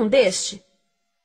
um deste?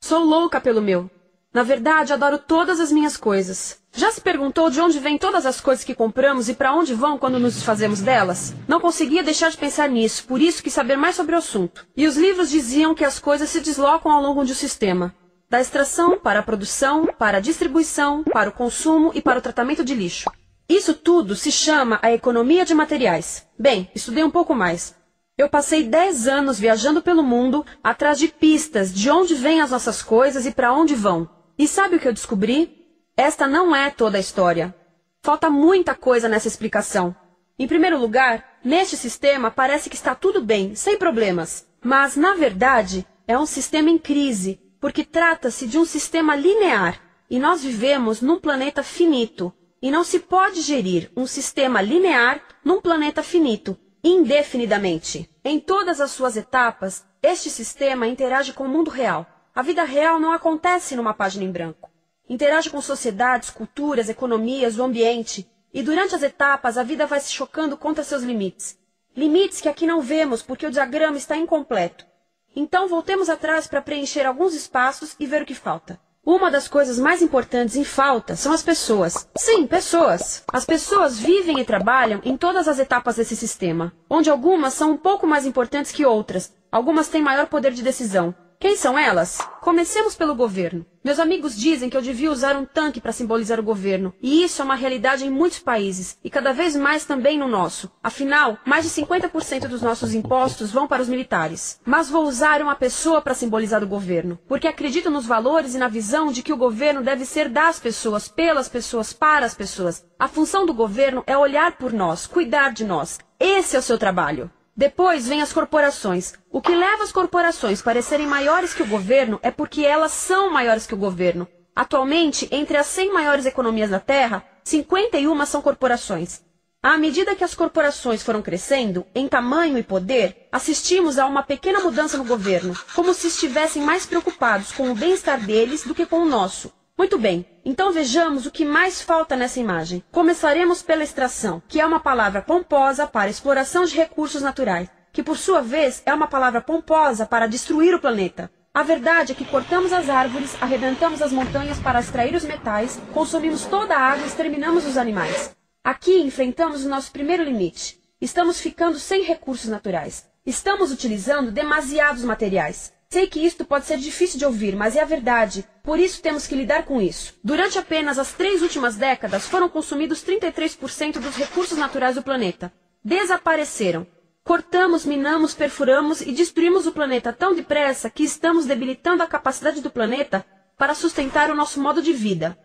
Sou louca pelo meu. Na verdade, adoro todas as minhas coisas. Já se perguntou de onde vêm todas as coisas que compramos e para onde vão quando nos desfazemos delas? Não conseguia deixar de pensar nisso, por isso quis saber mais sobre o assunto. E os livros diziam que as coisas se deslocam ao longo de um sistema. Da extração para a produção, para a distribuição, para o consumo e para o tratamento de lixo. Isso tudo se chama a economia de materiais. Bem, estudei um pouco mais. Eu passei 10 anos viajando pelo mundo, atrás de pistas de onde vêm as nossas coisas e para onde vão. E sabe o que eu descobri? Esta não é toda a história. Falta muita coisa nessa explicação. Em primeiro lugar, neste sistema parece que está tudo bem, sem problemas. Mas, na verdade, é um sistema em crise, porque trata-se de um sistema linear. E nós vivemos num planeta finito. E não se pode gerir um sistema linear num planeta finito, indefinidamente. Em todas as suas etapas, este sistema interage com o mundo real. A vida real não acontece numa página em branco. Interage com sociedades, culturas, economias, o ambiente. E durante as etapas, a vida vai se chocando contra seus limites. Limites que aqui não vemos porque o diagrama está incompleto. Então, voltemos atrás para preencher alguns espaços e ver o que falta. Uma das coisas mais importantes em falta são as pessoas. Sim, pessoas. As pessoas vivem e trabalham em todas as etapas desse sistema, onde algumas são um pouco mais importantes que outras. Algumas têm maior poder de decisão. Quem são elas? Comecemos pelo governo. Meus amigos dizem que eu devia usar um tanque para simbolizar o governo. E isso é uma realidade em muitos países. E cada vez mais também no nosso. Afinal, mais de 50% dos nossos impostos vão para os militares. Mas vou usar uma pessoa para simbolizar o governo. Porque acredito nos valores e na visão de que o governo deve ser das pessoas, pelas pessoas, para as pessoas. A função do governo é olhar por nós, cuidar de nós. Esse é o seu trabalho. Depois vem as corporações. O que leva as corporações a parecerem maiores que o governo é porque elas são maiores que o governo. Atualmente, entre as 100 maiores economias da Terra, 51 são corporações. À medida que as corporações foram crescendo, em tamanho e poder, assistimos a uma pequena mudança no governo, como se estivessem mais preocupados com o bem-estar deles do que com o nosso. Muito bem, então vejamos o que mais falta nessa imagem. Começaremos pela extração, que é uma palavra pomposa para exploração de recursos naturais, que por sua vez é uma palavra pomposa para destruir o planeta. A verdade é que cortamos as árvores, arrebentamos as montanhas para extrair os metais, consumimos toda a água e exterminamos os animais. Aqui enfrentamos o nosso primeiro limite. Estamos ficando sem recursos naturais. Estamos utilizando demasiados materiais. Sei que isto pode ser difícil de ouvir, mas é a verdade. Por isso temos que lidar com isso. Durante apenas as 3 últimas décadas, foram consumidos 33% dos recursos naturais do planeta. Desapareceram. Cortamos, minamos, perfuramos e destruímos o planeta tão depressa que estamos debilitando a capacidade do planeta para sustentar o nosso modo de vida.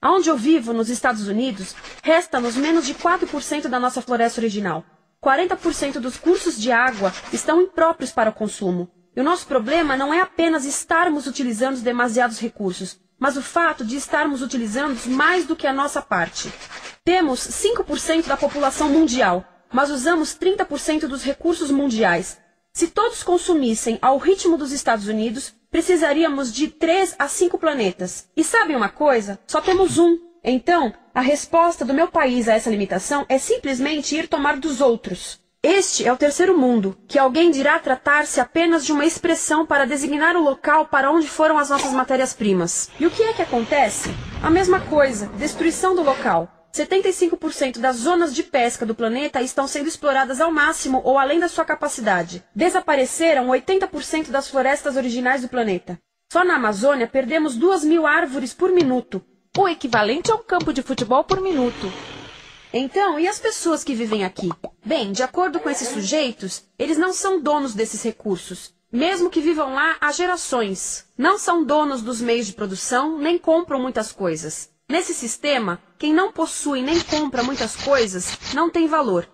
Onde eu vivo, nos Estados Unidos, resta-nos menos de 4% da nossa floresta original. 40% dos cursos de água estão impróprios para o consumo. E o nosso problema não é apenas estarmos utilizando demasiados recursos, mas o fato de estarmos utilizando mais do que a nossa parte. Temos 5% da população mundial, mas usamos 30% dos recursos mundiais. Se todos consumissem ao ritmo dos Estados Unidos, precisaríamos de 3 a 5 planetas. E sabem uma coisa? Só temos um. Então, a resposta do meu país a essa limitação é simplesmente ir tomar dos outros. Este é o terceiro mundo, que alguém dirá tratar-se apenas de uma expressão para designar o local para onde foram as nossas matérias-primas. E o que é que acontece? A mesma coisa, destruição do local. 75% das zonas de pesca do planeta estão sendo exploradas ao máximo ou além da sua capacidade. Desapareceram 80% das florestas originais do planeta. Só na Amazônia perdemos 2.000 árvores por minuto, o equivalente a um campo de futebol por minuto. Então, e as pessoas que vivem aqui? Bem, de acordo com esses sujeitos, eles não são donos desses recursos. Mesmo que vivam lá há gerações. Não são donos dos meios de produção, nem compram muitas coisas. Nesse sistema, quem não possui nem compra muitas coisas não tem valor.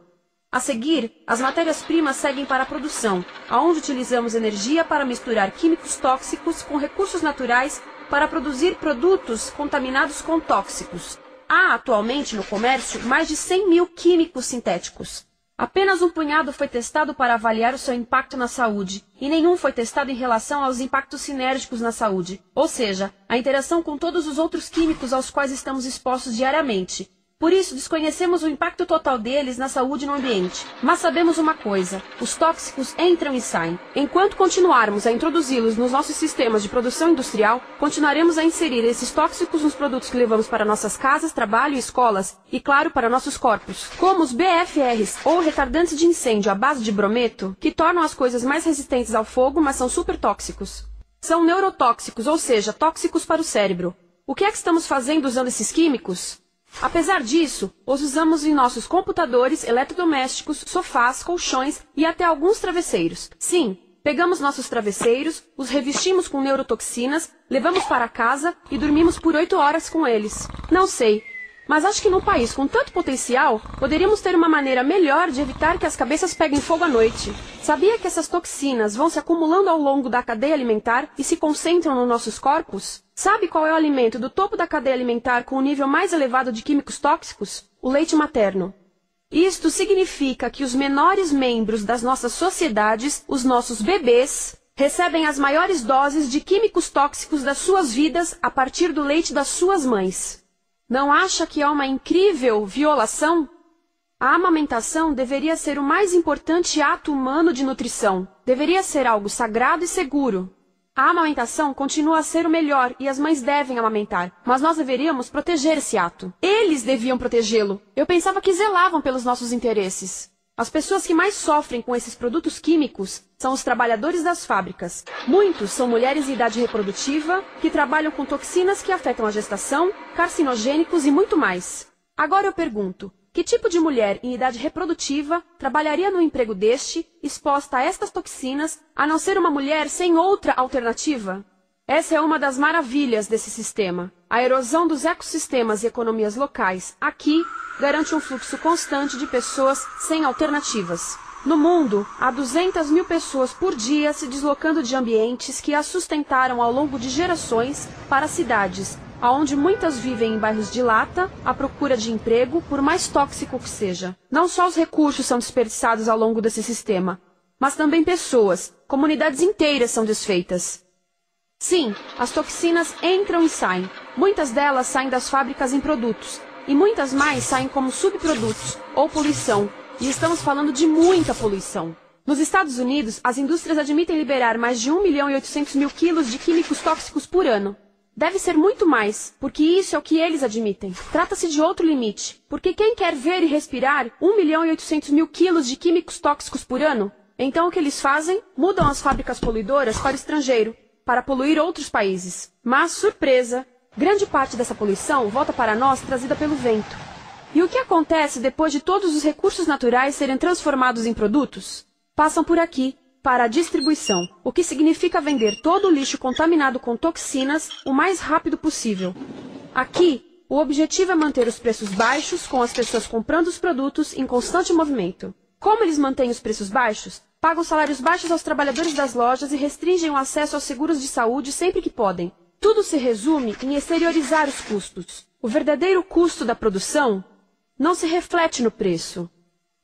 A seguir, as matérias-primas seguem para a produção, aonde utilizamos energia para misturar químicos tóxicos com recursos naturais para produzir produtos contaminados com tóxicos. Há atualmente no comércio mais de 100.000 químicos sintéticos. Apenas um punhado foi testado para avaliar o seu impacto na saúde, e nenhum foi testado em relação aos impactos sinérgicos na saúde, ou seja, a interação com todos os outros químicos aos quais estamos expostos diariamente. Por isso, desconhecemos o impacto total deles na saúde e no ambiente. Mas sabemos uma coisa: os tóxicos entram e saem. Enquanto continuarmos a introduzi-los nos nossos sistemas de produção industrial, continuaremos a inserir esses tóxicos nos produtos que levamos para nossas casas, trabalho e escolas, e claro, para nossos corpos. Como os BFRs, ou retardantes de incêndio à base de brometo, que tornam as coisas mais resistentes ao fogo, mas são super tóxicos. São neurotóxicos, ou seja, tóxicos para o cérebro. O que é que estamos fazendo usando esses químicos? Apesar disso, os usamos em nossos computadores, eletrodomésticos, sofás, colchões e até alguns travesseiros. Sim, pegamos nossos travesseiros, os revestimos com neurotoxinas, levamos para casa e dormimos por 8 horas com eles. Não sei, mas acho que num país com tanto potencial, poderíamos ter uma maneira melhor de evitar que as cabeças peguem fogo à noite. Sabia que essas toxinas vão se acumulando ao longo da cadeia alimentar e se concentram nos nossos corpos? Sabe qual é o alimento do topo da cadeia alimentar com o nível mais elevado de químicos tóxicos? O leite materno. Isto significa que os menores membros das nossas sociedades, os nossos bebês, recebem as maiores doses de químicos tóxicos das suas vidas a partir do leite das suas mães. Não acha que é uma incrível violação? A amamentação deveria ser o mais importante ato humano de nutrição. Deveria ser algo sagrado e seguro. A amamentação continua a ser o melhor e as mães devem amamentar, mas nós deveríamos proteger esse ato. Eles deviam protegê-lo. Eu pensava que zelavam pelos nossos interesses. As pessoas que mais sofrem com esses produtos químicos são os trabalhadores das fábricas. Muitos são mulheres em idade reprodutiva que trabalham com toxinas que afetam a gestação, carcinogênicos e muito mais. Agora eu pergunto: que tipo de mulher em idade reprodutiva trabalharia num emprego deste, exposta a estas toxinas, a não ser uma mulher sem outra alternativa? Essa é uma das maravilhas desse sistema. A erosão dos ecossistemas e economias locais aqui garante um fluxo constante de pessoas sem alternativas. No mundo, há 200 mil pessoas por dia se deslocando de ambientes que as sustentaram ao longo de gerações para cidades, onde muitas vivem em bairros de lata, à procura de emprego, por mais tóxico que seja. Não só os recursos são desperdiçados ao longo desse sistema, mas também pessoas, comunidades inteiras são desfeitas. Sim, as toxinas entram e saem. Muitas delas saem das fábricas em produtos, e muitas mais saem como subprodutos, ou poluição, e estamos falando de muita poluição. Nos Estados Unidos, as indústrias admitem liberar mais de 1.800.000 quilos de químicos tóxicos por ano. Deve ser muito mais, porque isso é o que eles admitem. Trata-se de outro limite, porque quem quer ver e respirar 1.800.000 quilos de químicos tóxicos por ano? Então o que eles fazem? Mudam as fábricas poluidoras para o estrangeiro, para poluir outros países. Mas, surpresa, grande parte dessa poluição volta para nós trazida pelo vento. E o que acontece depois de todos os recursos naturais serem transformados em produtos? Passam por aqui, para a distribuição, o que significa vender todo o lixo contaminado com toxinas o mais rápido possível. Aqui, o objetivo é manter os preços baixos, com as pessoas comprando os produtos em constante movimento. Como eles mantêm os preços baixos? Pagam salários baixos aos trabalhadores das lojas e restringem o acesso aos seguros de saúde sempre que podem. Tudo se resume em exteriorizar os custos. O verdadeiro custo da produção não se reflete no preço.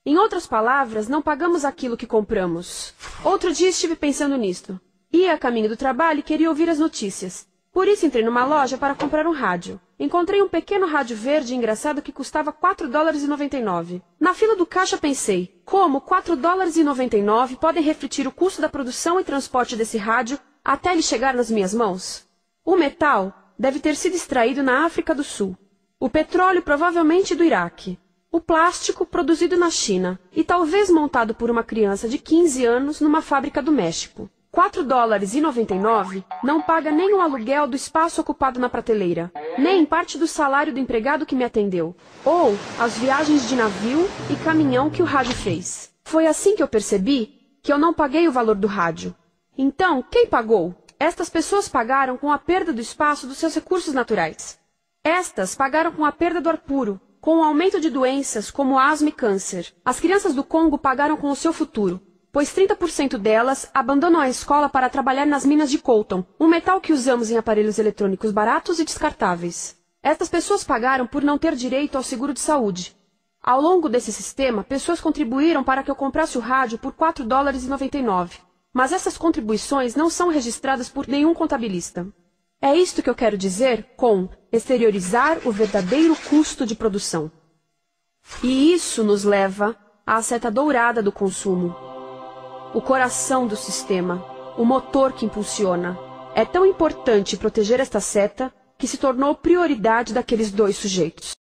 Em outras palavras, não pagamos aquilo que compramos. Outro dia estive pensando nisto. Ia a caminho do trabalho e queria ouvir as notícias. Por isso entrei numa loja para comprar um rádio. Encontrei um pequeno rádio verde engraçado que custava $4,99. Na fila do caixa pensei, como $4,99 podem refletir o custo da produção e transporte desse rádio até ele chegar nas minhas mãos? O metal deve ter sido extraído na África do Sul. O petróleo provavelmente do Iraque. O plástico produzido na China e talvez montado por uma criança de 15 anos numa fábrica do México. $4,99 não paga nem o aluguel do espaço ocupado na prateleira, nem parte do salário do empregado que me atendeu, ou as viagens de navio e caminhão que o rádio fez. Foi assim que eu percebi que eu não paguei o valor do rádio. Então, quem pagou? Estas pessoas pagaram com a perda do espaço dos seus recursos naturais. Estas pagaram com a perda do ar puro, com o aumento de doenças como asma e câncer. As crianças do Congo pagaram com o seu futuro, pois 30% delas abandonam a escola para trabalhar nas minas de coltan, um metal que usamos em aparelhos eletrônicos baratos e descartáveis. Estas pessoas pagaram por não ter direito ao seguro de saúde. Ao longo desse sistema, pessoas contribuíram para que eu comprasse o rádio por $4,99. Mas essas contribuições não são registradas por nenhum contabilista. É isto que eu quero dizer com exteriorizar o verdadeiro custo de produção. E isso nos leva à seta dourada do consumo. O coração do sistema, o motor que impulsiona. É tão importante proteger esta seta que se tornou prioridade daqueles dois sujeitos.